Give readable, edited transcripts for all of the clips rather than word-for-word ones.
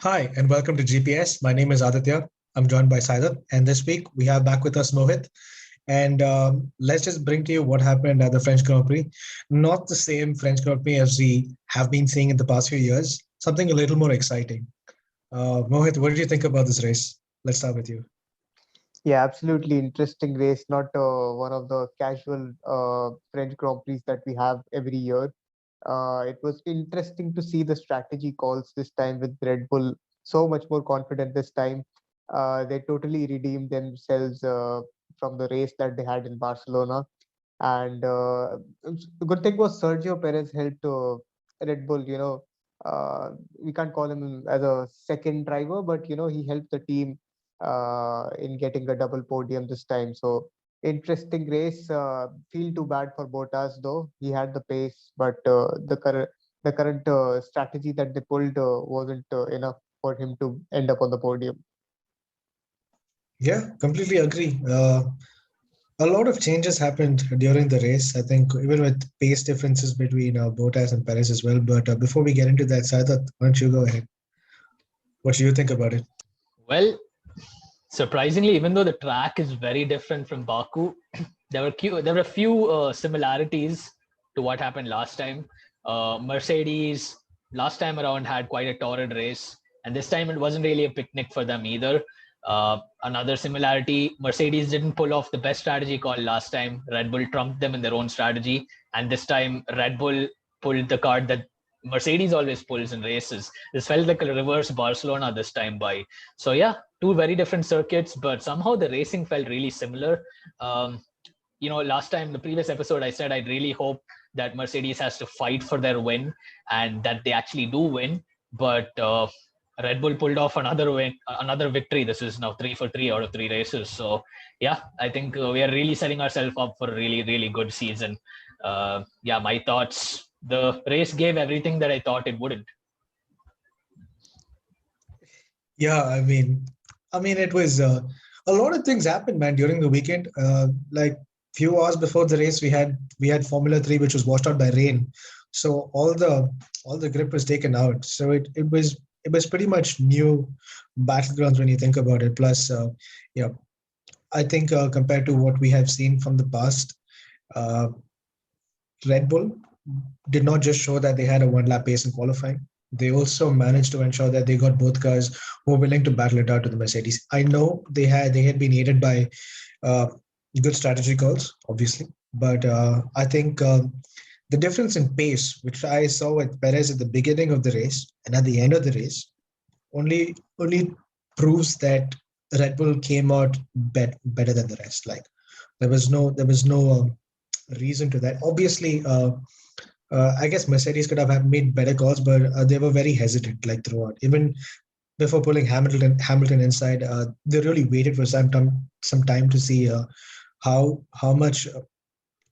Hi, and welcome to GPS. My name is Aditya. I'm joined by Saidat, and this week we have back with us Mohit. And let's just bring to you what happened at the French Grand Prix. Not the same French Grand Prix as we have been seeing in the past few years, something a little more exciting. Mohit, what did you think about this race? Let's start with you. Yeah, absolutely interesting race. Not one of the casual French Grand Prix that we have every year. It was interesting to see the strategy calls this time with Red Bull so much more confident this time. They totally redeemed themselves from the race that they had in Barcelona. And the good thing was Sergio Perez helped Red Bull. We can't call him as a second driver, but he helped the team in getting a double podium this time. So interesting race. Feel too bad for Bottas though. He had the pace, but the current strategy that they pulled wasn't enough for him to end up on the podium. Yeah, completely agree. A lot of changes happened during the race. I think even with pace differences between Bottas and Perez as well. But before we get into that, Saidat, why don't you go ahead? What do you think about it? Well, surprisingly, even though the track is very different from Baku, there were a few similarities to what happened last time. Mercedes last time around had quite a torrid race, and this time it wasn't really a picnic for them either. Another similarity: Mercedes didn't pull off the best strategy call last time. Red Bull trumped them in their own strategy, and this time Red Bull pulled the card that Mercedes always pulls in races. This felt like a reverse Barcelona this time by. So yeah, two very different circuits, but somehow the racing felt really similar. Um, last time, the previous episode, I said I'd really hope that Mercedes has to fight for their win and that they actually do win. But Red Bull pulled off another win, another victory. This is now 3 for 3 out of 3 races. So yeah, I think we are really setting ourselves up for a really, really good season. Yeah, my thoughts. The race gave everything that I thought it wouldn't. Yeah, it was a lot of things happened, man, during the weekend. Like few hours before the race, we had Formula Three, which was washed out by rain, so all the grip was taken out. So it was pretty much new battlegrounds when you think about it. Plus, yeah, I think compared to what we have seen from the past, uh, Red Bull did not just show that they had a one lap pace in qualifying. They also managed to ensure that they got both cars who were willing to battle it out to the Mercedes. I know they had been aided by uh, good strategy calls, obviously, but I think the difference in pace, which I saw with Perez at the beginning of the race and at the end of the race, only proves that Red Bull came out better than the rest. Like there was no reason to that. Obviously, I guess Mercedes could have made better calls, but they were very hesitant like throughout. Even before pulling Hamilton inside, they really waited for some time to see how much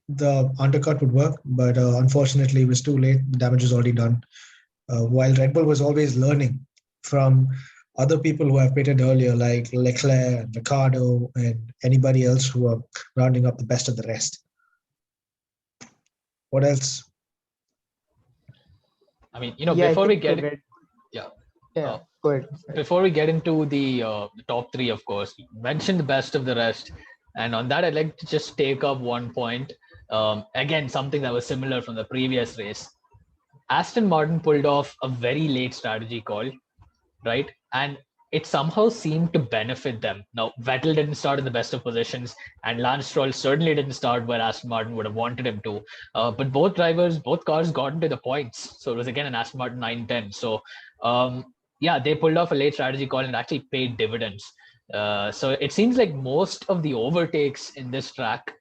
the undercut would work. But unfortunately, it was too late. The damage was already done. While Red Bull was always learning from other people who have pitted earlier, like Leclerc, and Ricardo, and anybody else who are rounding up the best of the rest. What else? I mean, Yeah, I before we think get Red. yeah, Yeah, uh, go ahead. before we get into the top three, of course, mention the best of the rest. And on that, I'd like to just take up one point. Again, something that was similar from the previous race. Aston Martin pulled off a very late strategy call, right? And it somehow seemed to benefit them. Now, Vettel didn't start in the best of positions, and Lance Stroll certainly didn't start where Aston Martin would have wanted him to. But both cars got into the points. So it was again an Aston Martin 9-10. So, yeah, they pulled off a late strategy call and actually paid dividends. So it seems like most of the overtakes in this track,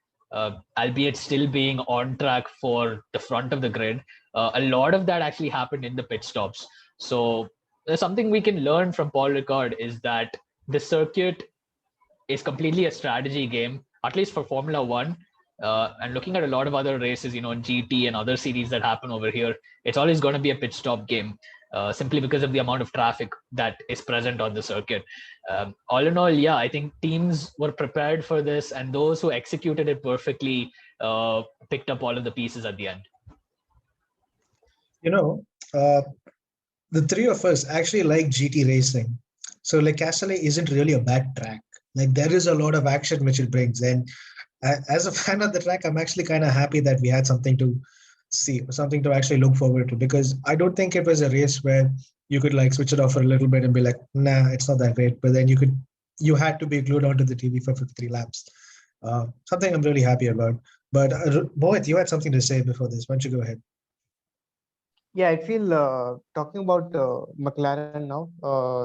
albeit still being on track for the front of the grid, a lot of that actually happened in the pit stops. So there's something we can learn from Paul Ricard is that the circuit is completely a strategy game, at least for Formula One. And looking at a lot of other races, in GT and other series that happen over here, it's always going to be a pit stop game, simply because of the amount of traffic that is present on the circuit. All in all, yeah, I think teams were prepared for this, and those who executed it perfectly picked up all of the pieces at the end. You know, uh, the three of us actually like GT racing. So like Castellet isn't really a bad track. Like there is a lot of action which it brings, and as a fan of the track, I'm actually kind of happy that we had something to see, something to actually look forward to. Because I don't think it was a race where you could like switch it off for a little bit and be like, nah, it's not that great. But then you had to be glued onto the TV for 53 laps. Something I'm really happy about. But Mohit, you had something to say before this. Why don't you go ahead? Yeah, I feel talking about McLaren now,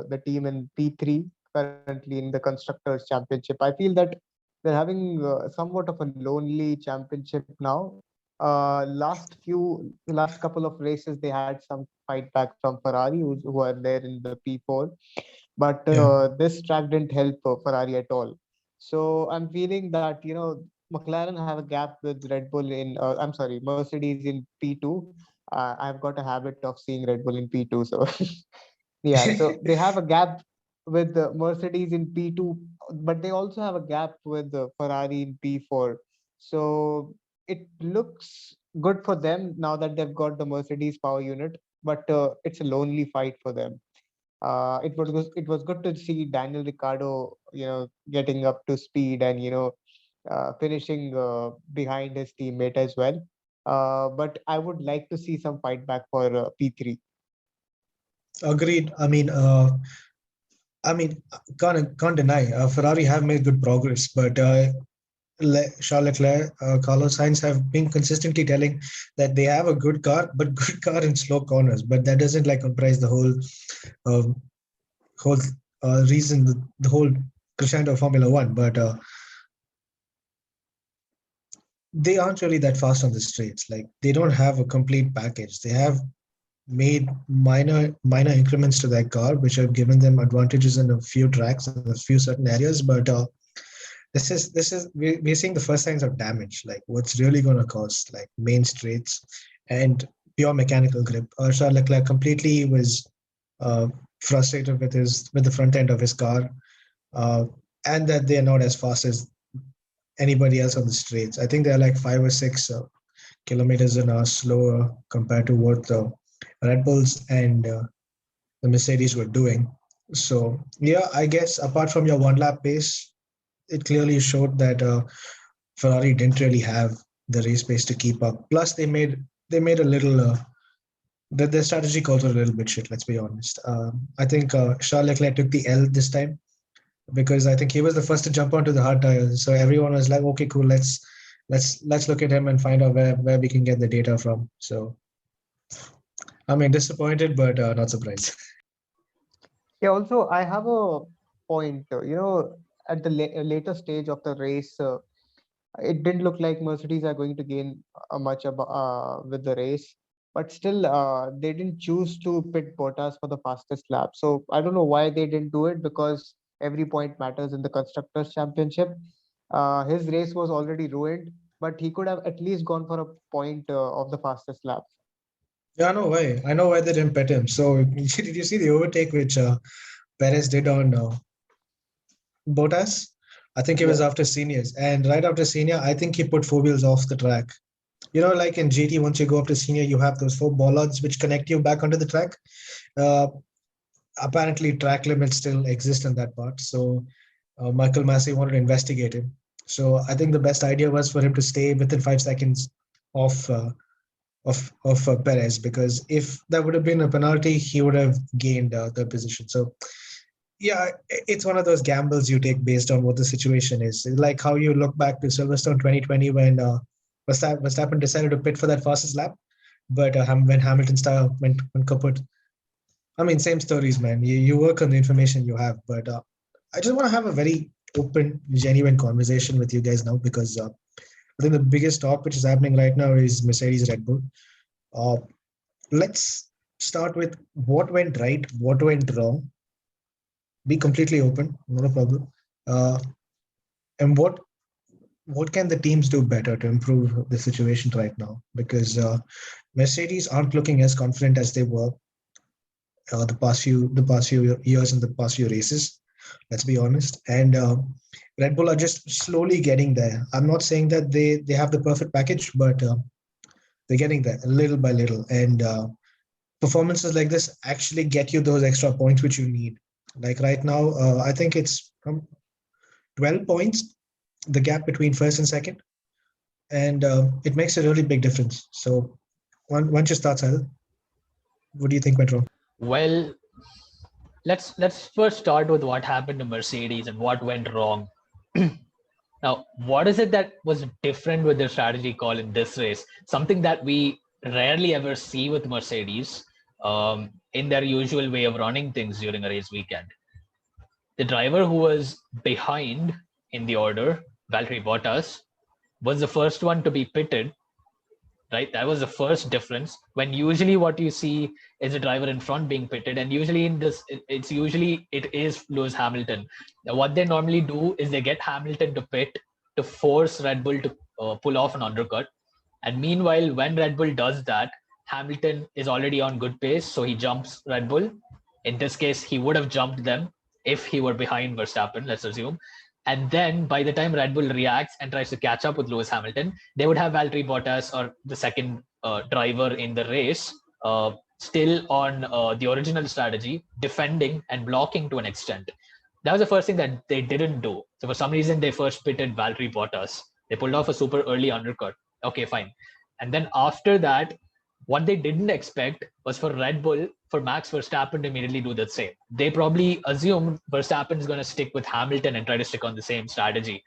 the team in P3 currently in the Constructors' Championship. I feel that they're having somewhat of a lonely championship now. Last couple of races, they had some fight back from Ferrari, who are there in the P4, but Yeah, this track didn't help Ferrari at all. So I'm feeling that McLaren have a gap with Red Bull in I'm sorry, Mercedes in P2. I've got a habit of seeing Red Bull in P2, so yeah. So they have a gap with Mercedes in P2, but they also have a gap with Ferrari in P4. So it looks good for them now that they've got the Mercedes power unit, but it's a lonely fight for them. It was good to see Daniel Ricciardo, getting up to speed and finishing behind his teammate as well. But I would like to see some fight back for P3. agreed. I mean, can't deny Ferrari have made good progress, but Charles Leclerc, Carlos Sainz have been consistently telling that they have a good car, but good car in slow corners. But that doesn't like comprise the uh, whole reason, the whole crescendo of Formula One. But they aren't really that fast on the straights. Like they don't have a complete package. They have made minor increments to their car, which have given them advantages in a few tracks in a few certain areas. But we're seeing the first signs of damage, like what's really going to cause like main straights and pure mechanical grip. Charles Leclerc completely was uh, frustrated with the front end of his car, uh, and that they're not as fast as anybody else on the straights. I think they're like 5 or 6 kilometers an hour slower compared to what the Red Bulls and the Mercedes were doing. So yeah, I guess apart from your one lap pace, it clearly showed that Ferrari didn't really have the race pace to keep up. Plus, they made a little their strategy calls were a little bit shit. Let's be honest. I think Charles Leclerc took the L this time because I think he was the first to jump onto the hard tires. So everyone was like, okay, cool, let's look at him and find out where we can get the data from. So I mean, disappointed, but not surprised. Yeah, also, I have a point. At the later stage of the race, it didn't look like Mercedes are going to gain much with the race, but still, they didn't choose to pit Bottas for the fastest lap. So I don't know why they didn't do it because every point matters in the Constructors' Championship. His race was already ruined, but he could have at least gone for a point of the fastest lap. Yeah, I know why. I know why they didn't pet him. So did you see the overtake which Perez did on Bottas? I think it was Yeah. after seniors, and right after senior, I think he put four wheels off the track. Like in GT, once you go up to senior, you have those four bollards which connect you back onto the track. Uh, Apparently, track limits still exist in that part. So Michael Massey wanted to investigate him. So I think the best idea was for him to stay within 5 seconds of Perez, because if that would have been a penalty, he would have gained the position. So yeah, it's one of those gambles you take based on what the situation is. Like how you look back to Silverstone 2020 when Verstappen decided to pit for that fastest lap, but when Hamilton style went kaput. I mean, same stories, man. You work on the information you have, but I just want to have a very open, genuine conversation with you guys now because I think the biggest talk which is happening right now is Mercedes Red Bull. Uh, let's start with what went right, what went wrong. Be completely open, not a problem. Uh, and what can the teams do better to improve the situation right now? Because Mercedes aren't looking as confident as they were the past few years and the past few races. Let's be honest. And Red Bull are just slowly getting there. I'm not saying that they have the perfect package, but they're getting there little by little. And performances like this actually get you those extra points which you need. Like right now, I think it's 12 points, the gap between first and second, and it makes a really big difference. So once you start, Sahil, what do you think went wrong? Well, let's first start with what happened to Mercedes and what went wrong. Now, what is it that was different with their strategy call in this race? Something that we rarely ever see with Mercedes in their usual way of running things during a race weekend. The driver who was behind in the order, Valtteri Bottas, was the first one to be pitted, right? That was the first difference. When usually what you see is a driver in front being pitted, and usually in this, it is Lewis Hamilton. Now, what they normally do is they get Hamilton to pit to force Red Bull to pull off an undercut. And meanwhile, when Red Bull does that, Hamilton is already on good pace, so he jumps Red Bull. In this case, he would have jumped them if he were behind Verstappen, let's assume. And then by the time Red Bull reacts and tries to catch up with Lewis Hamilton, they would have Valtteri Bottas or the second driver in the race still on the original strategy, defending and blocking to an extent. That was the first thing that they didn't do. So for some reason, they first pitted Valtteri Bottas. They pulled off a super early undercut. Okay, fine. And then after that, what they didn't expect was for Red Bull, for Max Verstappen to immediately do the same. They probably assumed Verstappen is going to stick with Hamilton and try to stick on the same strategy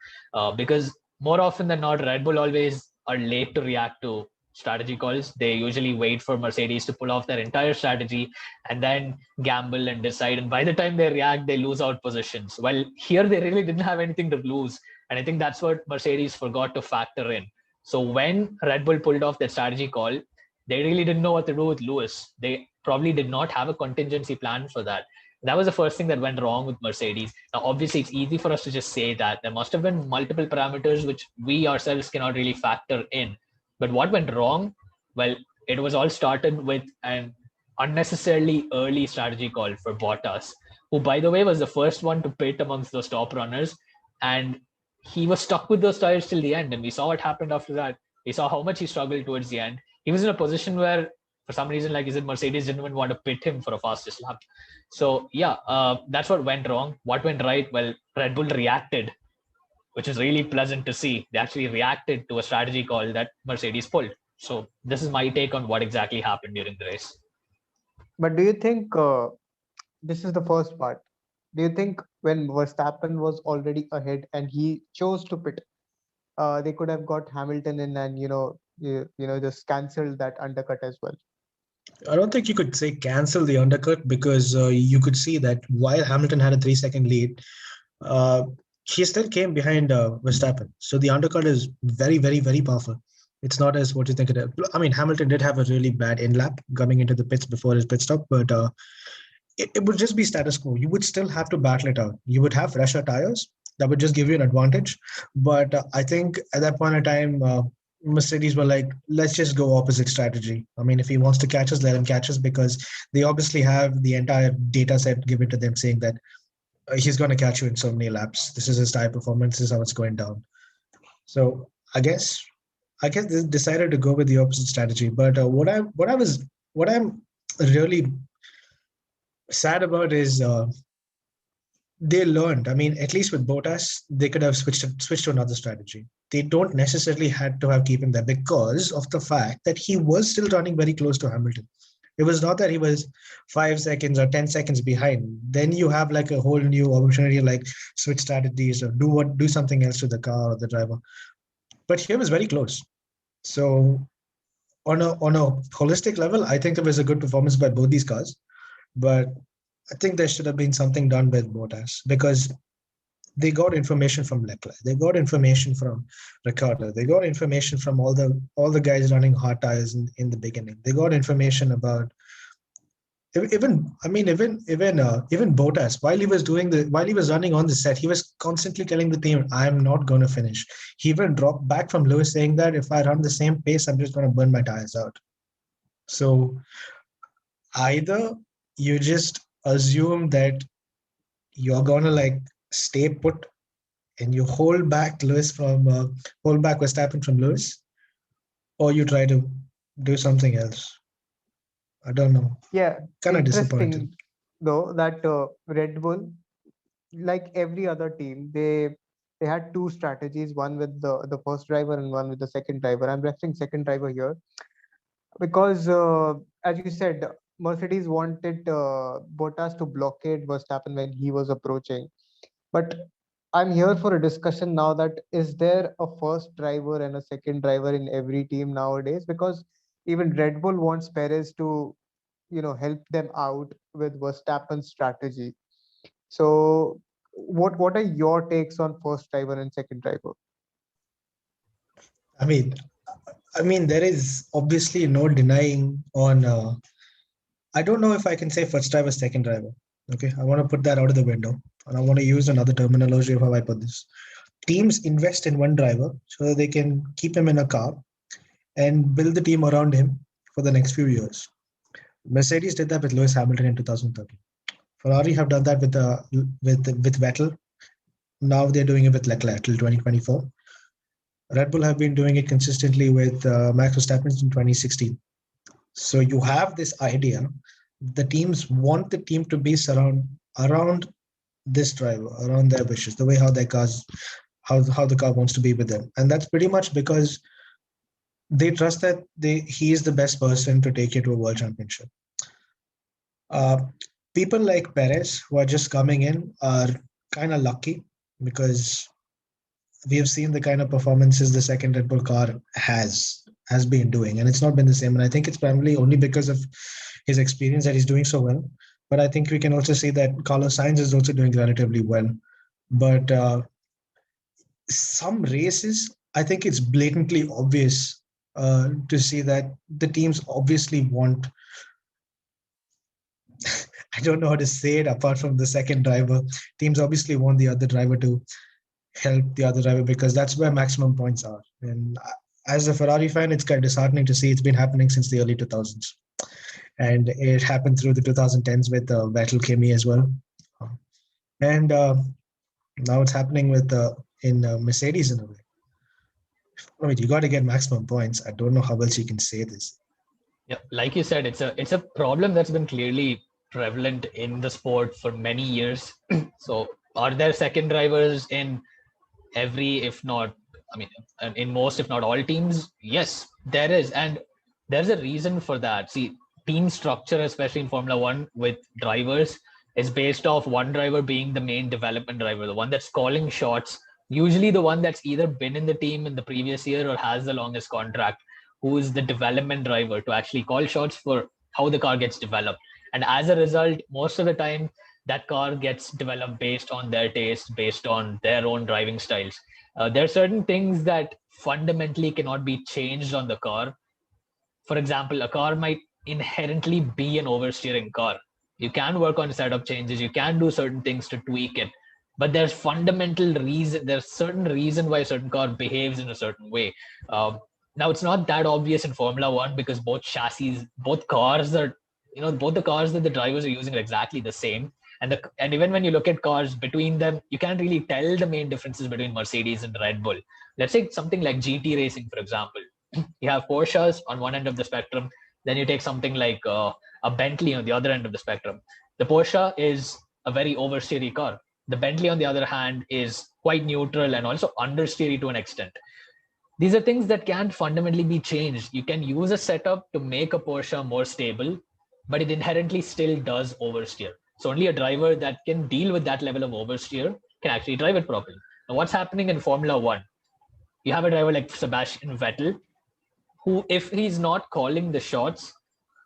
because more often than not, Red Bull always are late to react to strategy calls. They usually wait for Mercedes to pull off their entire strategy and then gamble and decide. And by the time they react, they lose out positions. Well, here they really didn't have anything to lose. And I think that's what Mercedes forgot to factor in. So when Red Bull pulled off their strategy call, they really didn't know what to do with Lewis. They probably did not have a contingency plan for that. That was the first thing that went wrong with Mercedes. Now, obviously, it's easy for us to just say that there must have been multiple parameters which we ourselves cannot really factor in. But what went wrong? Well, it was all started with an unnecessarily early strategy call for Bottas, who, by the way, was the first one to pit amongst those top runners. And he was stuck with those tires till the end. And we saw what happened after that. We saw how much he struggled towards the end. He was in a position where, for some reason, like is it Mercedes didn't even want to pit him for a fastest lap. So yeah, that's what went wrong. What went right? Well, Red Bull reacted, which is really pleasant to see. They actually reacted to a strategy call that Mercedes pulled. So this is my take on what exactly happened during the race. But do you think this is the first part? Do you think when Verstappen was already ahead and he chose to pit, they could have got Hamilton in and just cancelled that undercut as well? I don't think you could say cancel the undercut because you could see that while Hamilton had a 3 second lead, he still came behind Verstappen. So the undercut is very, very, very powerful. It's not as what you think it is. I mean, Hamilton did have a really bad in lap coming into the pits before his pit stop, but it would just be status quo. You would still have to battle it out. You would have fresher tires that would just give you an advantage. But I think at that point in time, Mercedes were like, let's just go opposite strategy. I mean, if he wants to catch us, let him catch us because they obviously have the entire data set given to them saying that he's going to catch you in so many laps. This is his tire performance. This is how it's going down. So I guess they decided to go with the opposite strategy. But what I'm really sad about is they learned. I mean, at least with Bottas, they could have switched to another strategy. They don't necessarily had to have keep him there because of the fact that he was still running very close to Hamilton. It was not that he was 5 seconds or 10 seconds behind. Then you have like a whole new opportunity, like switch strategies or do something else to the car or the driver. But he was very close. So on a holistic level, I think it was a good performance by both these cars. But I think there should have been something done with Bottas because they got information from Leclerc, they got information from Ricciardo, they got information from all the guys running hard tires in the beginning. They got information about even Bottas while he was running on the set, he was constantly telling the team, "I'm not going to finish." He even dropped back from Lewis saying that if I run the same pace, I'm just going to burn my tires out. So either you just assume that you're gonna like stay put and you hold back Verstappen from Lewis, or you try to do something else. I don't know. Yeah, Kind of disappointed. interesting though that Red Bull, like every other team, they had two strategies, one with the first driver and one with the second driver. I'm referring second driver here because, as you said, Mercedes wanted Bottas to blockade Verstappen when he was approaching. But I'm here for a discussion now that is there a first driver and a second driver in every team nowadays? Because even Red Bull wants Perez to, help them out with Verstappen's strategy. So, what are your takes on first driver and second driver? I mean, there is obviously no denying on. I don't know if I can say first driver, second driver. Okay, I want to put that out of the window, and I want to use another terminology of how I put this. Teams invest in one driver so that they can keep him in a car and build the team around him for the next few years. Mercedes did that with Lewis Hamilton in 2013. Ferrari have done that with Vettel. Now they're doing it with Leclerc till 2024. Red Bull have been doing it consistently with Max Verstappen in 2016. So you have this idea. The teams want the team to be around this driver, around their wishes, the way how their cars, how the car wants to be with them, and that's pretty much because they trust that he is the best person to take you to a world championship. Uh, People like Perez who are just coming in are kind of lucky because we have seen the kind of performances the second Red Bull car has been doing, and it's not been the same. And I think it's primarily only because of his experience that he's doing so well. But I think we can also see that Carlos Sainz is also doing relatively well. But some races, I think it's blatantly obvious to see that the teams obviously want. I don't know how to say it apart from the second driver. Teams obviously want the other driver to help the other driver because that's where maximum points are. And as a Ferrari fan, it's kind of disheartening to see it's been happening since the early 2000s. And it happened through the 2010s with Vettel Kimi as well. And now it's happening with in Mercedes in a way. I mean, you got to get maximum points. I don't know how else you can say this. Yeah, like you said, it's a problem that's been clearly prevalent in the sport for many years. So, are there second drivers in every, if not, I mean, in most, if not all teams? Yes, there is, and there's a reason for that. See, team structure, especially in Formula One, with drivers, is based off one driver being the main development driver, the one that's calling shots. Usually, the one that's either been in the team in the previous year or has the longest contract, who is the development driver to actually call shots for how the car gets developed. And as a result, most of the time, that car gets developed based on their taste, based on their own driving styles. There are certain things that fundamentally cannot be changed on the car. For example, a car might inherently be an oversteering car. You can work on setup changes, you can do certain things to tweak it, but there's certain reason why a certain car behaves in a certain way. Now it's not that obvious in Formula One because both chassis, both the cars that the drivers are using are exactly the same. And even when you look at cars between them, you can't really tell the main differences between Mercedes and Red Bull. Let's take something like GT racing, for example. You have Porsches on one end of the spectrum. Then you take something like a Bentley on the other end of the spectrum. The Porsche is a very oversteery car. The Bentley, on the other hand, is quite neutral and also understeery to an extent. These are things that can't fundamentally be changed. You can use a setup to make a Porsche more stable, but it inherently still does oversteer. So only a driver that can deal with that level of oversteer can actually drive it properly. Now, what's happening in Formula One? You have a driver like Sebastian Vettel, who, if he's not calling the shots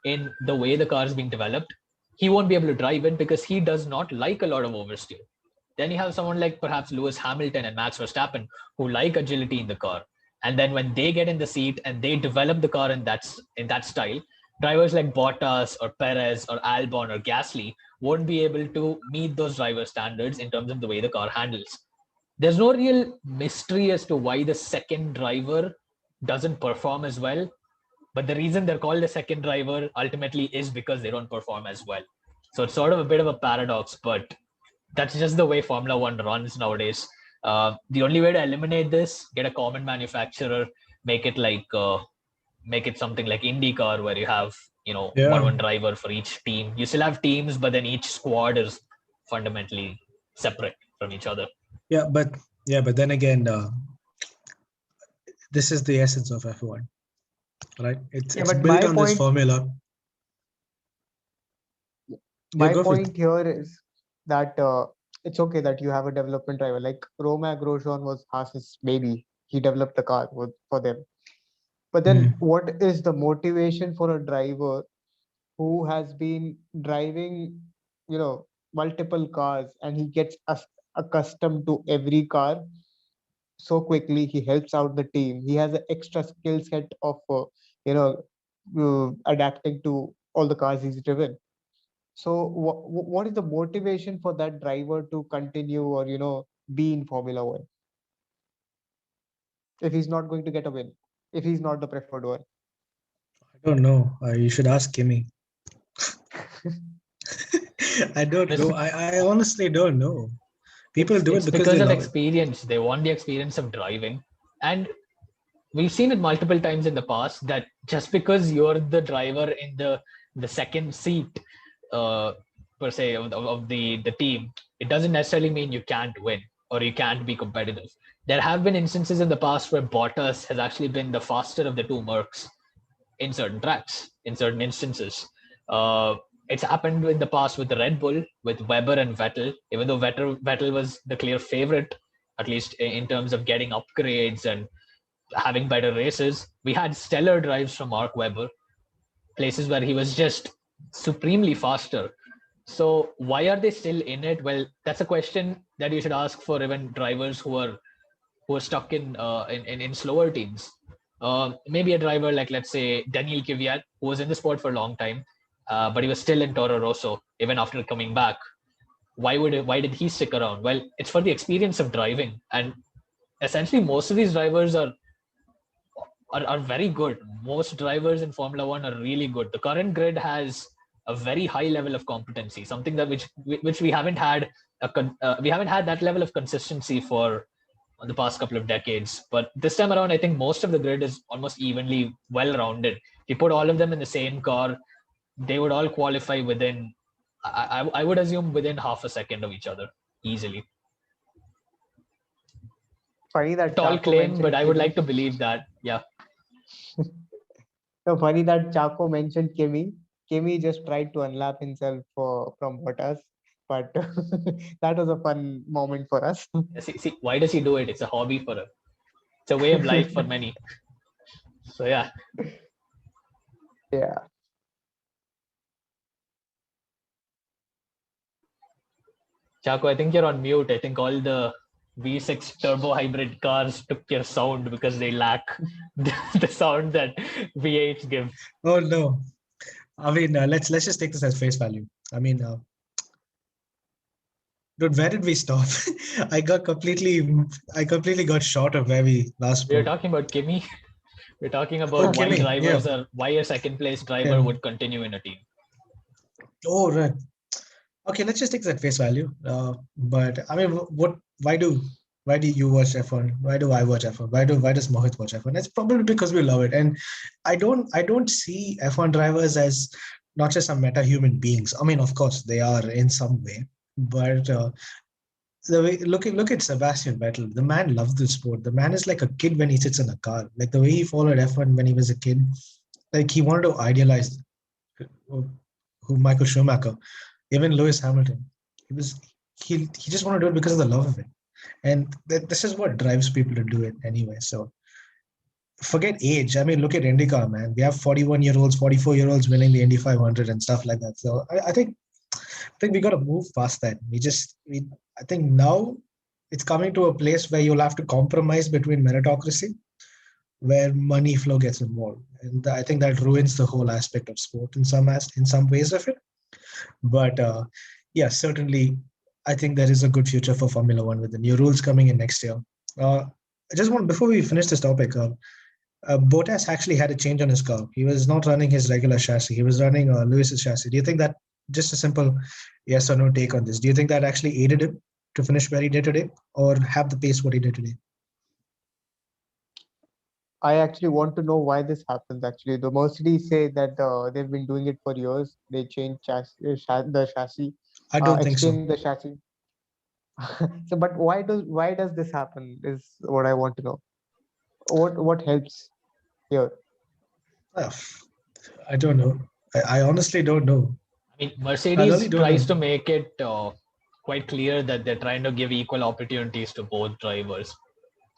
in the way the car is being developed, he won't be able to drive it because he does not like a lot of oversteer. Then you have someone like perhaps Lewis Hamilton and Max Verstappen who like agility in the car. And then when they get in the seat and they develop the car in that style, drivers like Bottas or Perez or Albon or Gasly won't be able to meet those driver standards in terms of the way the car handles. There's no real mystery as to why the second driver doesn't perform as well. But the reason they're called a second driver ultimately is because they don't perform as well. So it's sort of a bit of a paradox, but that's just the way Formula One runs nowadays. The only way to eliminate this, get a common manufacturer, make it something like IndyCar, where you have Yeah. one driver for each team. You still have teams, but then each squad is fundamentally separate from each other. But then again, this is the essence of F1, right? It's Yeah, it's but built on this formula. Yeah, my go for it. point here is that it's okay that you have a development driver. Like Romain Grosjean was Haas's baby. He developed the car for them. But then, Mm. what is the motivation for a driver who has been driving, multiple cars, and he gets accustomed to every car so quickly? He helps out the team. He has an extra skill set of, adapting to all the cars he's driven. So, what is the motivation for that driver to continue or be in Formula One if he's not going to get a win, if he's not the preferred one? I don't know. You should ask Kimmy. I don't know. I honestly don't know. People do it It's because they because of love it. experience. They want the experience of driving, and we've seen it multiple times in the past that just because you're the driver in the second seat, uh, per se, of the team, it doesn't necessarily mean you can't win or you can't be competitive. There have been instances in the past where Bottas has actually been the faster of the two Mercs in certain tracks, in certain instances. Uh, it's happened in the past with the Red Bull, with Weber and Vettel. Even though Vettel was the clear favorite, at least in terms of getting upgrades and having better races, we had stellar drives from Mark Webber, places where he was just supremely faster. So why are they still in it? Well, that's a question that you should ask for even drivers who are stuck in slower teams. Maybe a driver like, let's say, Daniel Kvyat, who was in the sport for a long time, but he was still in Toro Rosso even after coming back. Why did he stick around? Well, it's for the experience of driving, and essentially most of these drivers are very good. Most drivers in Formula One are really good. The current grid has a very high level of competency, something that which we haven't had we haven't had that level of consistency for the past couple of decades. But this time around, I think most of the grid is almost evenly well rounded. If you put all of them in the same car, they would all qualify within, I would assume, within half a second of each other easily. Funny A that tall Chaco claim, but mentioned I would Kimi. like to believe that. Yeah. So funny that Chaco mentioned Kimi. Kimi just tried to unlap himself from Bottas, but that was a fun moment for us. See, why does he do it? It's a hobby for him. It's a way of life for many. So yeah, Yeah. Chaco, I think you're on mute. I think all the V6 turbo hybrid cars took your sound because they lack the sound that V8s give. Oh no. I mean, let's just take this as face value. I mean, dude, where did we stop? I got completely, I completely got short of where we last We were spoke. talking about Kimi. We're talking about Oh, why Kimmy, yeah. drivers are why a second place driver Okay. would continue in a team. Oh, right. Okay, let's just take that face value. But I mean, what? Why do you watch F1? Why do I watch F1? Why does Mohit watch F1? It's probably because we love it, and I don't see F1 drivers as not just some meta human beings. I mean, of course they are in some way, but the way look at Sebastian Vettel. The man loves the sport. The man is like a kid when he sits in a car. Like the way he followed F1 when he was a kid. Like he wanted to idealize who Michael Schumacher, even Lewis Hamilton. He was he just wanted to do it because of the love of it, and this is what drives people to do it anyway. So forget age. I mean, look at IndyCar, man. We have 41-year-olds, 44-year-olds winning the Indy 500 and stuff like that. So I think we got to move past that. I think now it's coming to a place where you'll have to compromise between meritocracy, where money flow gets involved, and I think that ruins the whole aspect of sport in some ways of it. But yeah, certainly, I think there is a good future for Formula One with the new rules coming in next year. I just want before we finish this topic, Bottas actually had a change on his car. He was not running his regular chassis. He was running Lewis's chassis. Do you think that just a simple yes or no take on this? Do you think that actually aided him to finish where he did today, or have the pace what he did today? I actually want to know why this happens. Actually, the Mercedes say that they've been doing it for years. They change the chassis, I don't think so. exchange the chassis. So, but why does this happen? Is what I want to know. What helps here? Uh, I don't know. I honestly don't know. I mean, I really Mercedes don't know. tries to make it quite clear that they're trying to give equal opportunities to both drivers,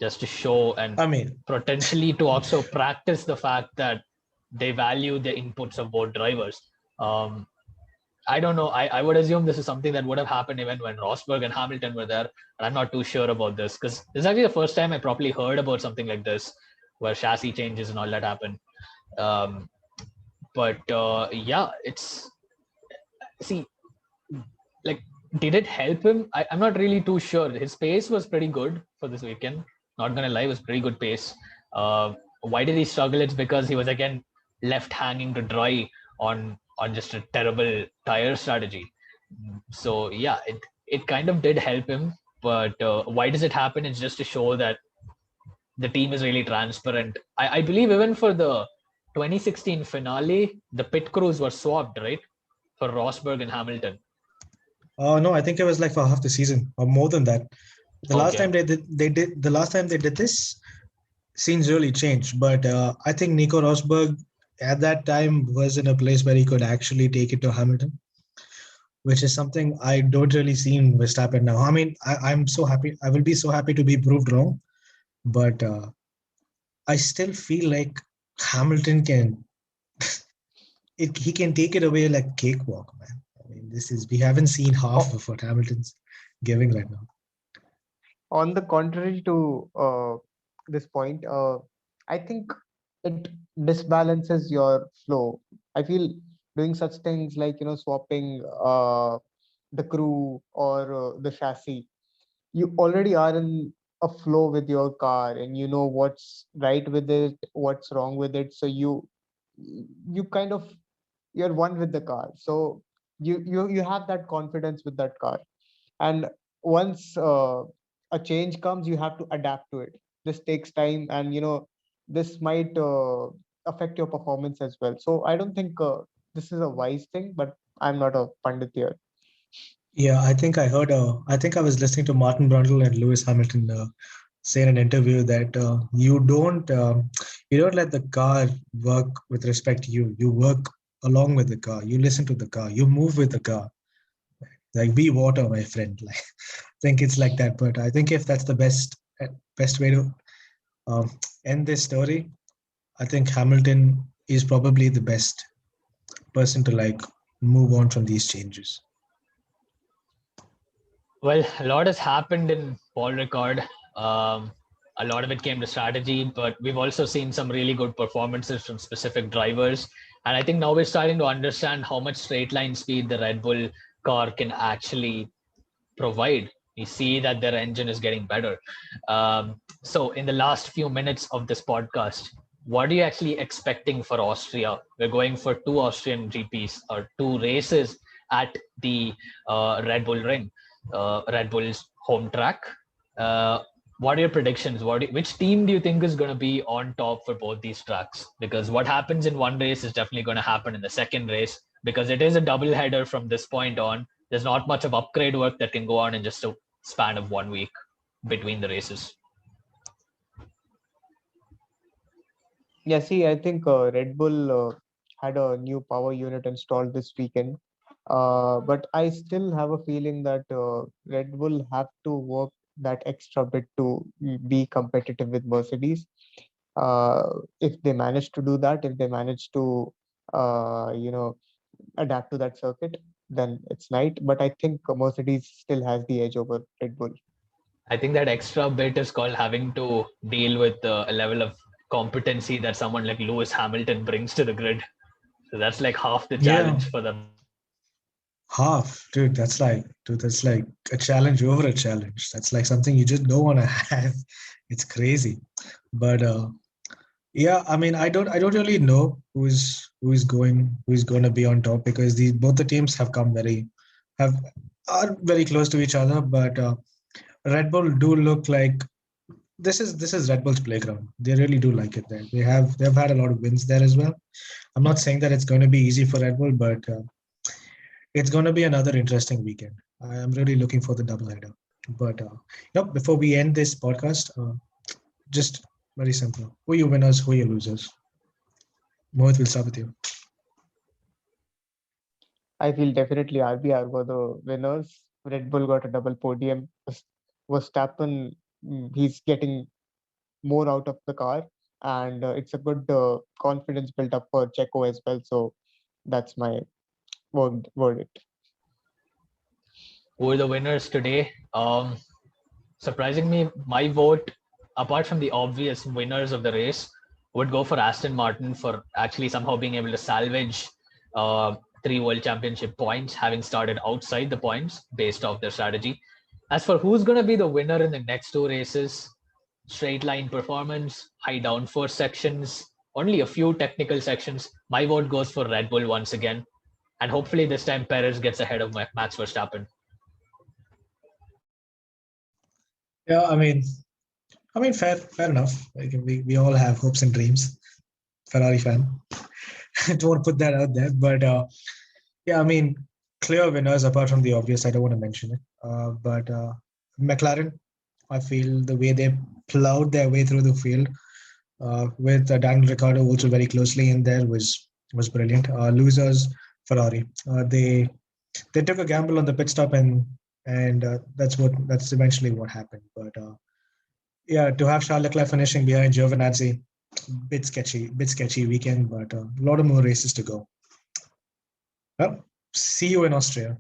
just to show and I mean, potentially to also practice the fact that they value the inputs of both drivers. Um, I don't know. I would assume this is something that would have happened even when Rosberg and Hamilton were there. And I'm not too sure about this because this is actually the first time I properly heard about something like this, where chassis changes and all that happen. Um, but yeah, it's see, like, did it help him? I'm not really too sure. His pace was pretty good for this weekend. Not gonna lie, it was pretty good pace. Why did he struggle? It's because he was again left hanging to dry on just a terrible tire strategy. So yeah, it kind of did help him. But why does it happen? It's just to show that the team is really transparent. I believe even for the 2016 finale, the pit crews were swapped, right? For Rosberg and Hamilton. oh no, I think it was like for half the season or more than that. The last Okay. time the last time they did this, scenes really changed. But I think Nico Rosberg at that time was in a place where he could actually take it to Hamilton, which is something I don't really see in Verstappen now. I mean, I'm so happy. I will be so happy to be proved wrong, but I still feel like Hamilton can he can take it away like cakewalk, man. I mean, this is we haven't seen half O- of what Hamilton's giving right now. On the contrary to this point, I think it disbalances your flow. I feel doing such things like swapping the crew or the chassis, you already are in a flow with your car and you know what's right with it, what's wrong with it. So you kind of you're one with the car. So you have that confidence with that car. And once a change comes, you have to adapt to it. This takes time, and this might affect your performance as well. So I don't think this is a wise thing, but I'm not a pundit here. Yeah, I think I heard. I think I was listening to Martin Brundle and Lewis Hamilton say in an interview that you don't let the car work with respect to you. You work along with the car. You listen to the car. You move with the car. Like be water, my friend. Like I think it's like that. But I think if that's the best way to um, end this story, I think Hamilton is probably the best person to like move on from these changes. Well, a lot has happened in Paul Ricard. Um, a lot of it came to strategy, but we've also seen some really good performances from specific drivers. And I think now we're starting to understand how much straight line speed the Red Bull car can actually provide. We see that their engine is getting better. So, in the last few minutes of this podcast, what are you actually expecting for Austria? We're going for two Austrian GPs or two races at the Red Bull Ring, Red Bull's home track. Uh, what are your predictions? Which team do you think is going to be on top for both these tracks? Because what happens in one race is definitely going to happen in the second race because it is a double header from this point on. There's not much of upgrade work that can go on in just a span of 1 week between the races. Yeah, see, I think Red Bull had a new power unit installed this weekend. But I still have a feeling that Red Bull have to work that extra bit to be competitive with Mercedes. If they manage to do that, if they manage to, adapt to that circuit, then it's nice. But I think Mercedes still has the edge over Red Bull. I think that extra bit is called having to deal with a level of competency that someone like Lewis Hamilton brings to the grid. So that's like half the Yeah, challenge for them. half, dude, that's like a challenge over a challenge. That's like something you just don't want to have. It's crazy. But yeah, I mean, I don't really know who's going to be on top because these both the teams have are very close to each other. But Red Bull do look like this is Red Bull's playground. They really do like it there. They've had a lot of wins there as well. I'm not saying that it's going to be easy for Red Bull, but it's going to be another interesting weekend. I am really looking for the doubleheader. But before we end this podcast, just very simple: who are your winners? Who are your losers? Mohit, we'll start with you. I feel definitely RBR were the winners. Red Bull got a double podium. Verstappen, he's getting more out of the car, and it's a good confidence built up for Checo as well. So that's my verdict. Who are the winners today? Surprisingly, my vote, apart from the obvious winners of the race, would go for Aston Martin for actually somehow being able to salvage 3 World Championship points, having started outside the points based off their strategy. As for who's going to be the winner in the next 2 races, straight line performance, high downforce sections, only a few technical sections, my vote goes for Red Bull once again. And hopefully this time Perez gets ahead of Max Verstappen. Yeah, fair enough. Like we all have hopes and dreams. Ferrari fan. Don't want to put that out there, but yeah, clear winners apart from the obvious. I don't want to mention it, but McLaren. I feel the way they plowed their way through the field with Daniel Ricciardo also very closely in there was brilliant. Losers Ferrari. They took a gamble on the pit stop and that's eventually what happened. But yeah, to have Charles Leclerc finishing behind Giovinazzi, bit sketchy weekend, but a lot of more races to go. Well, see you in Austria.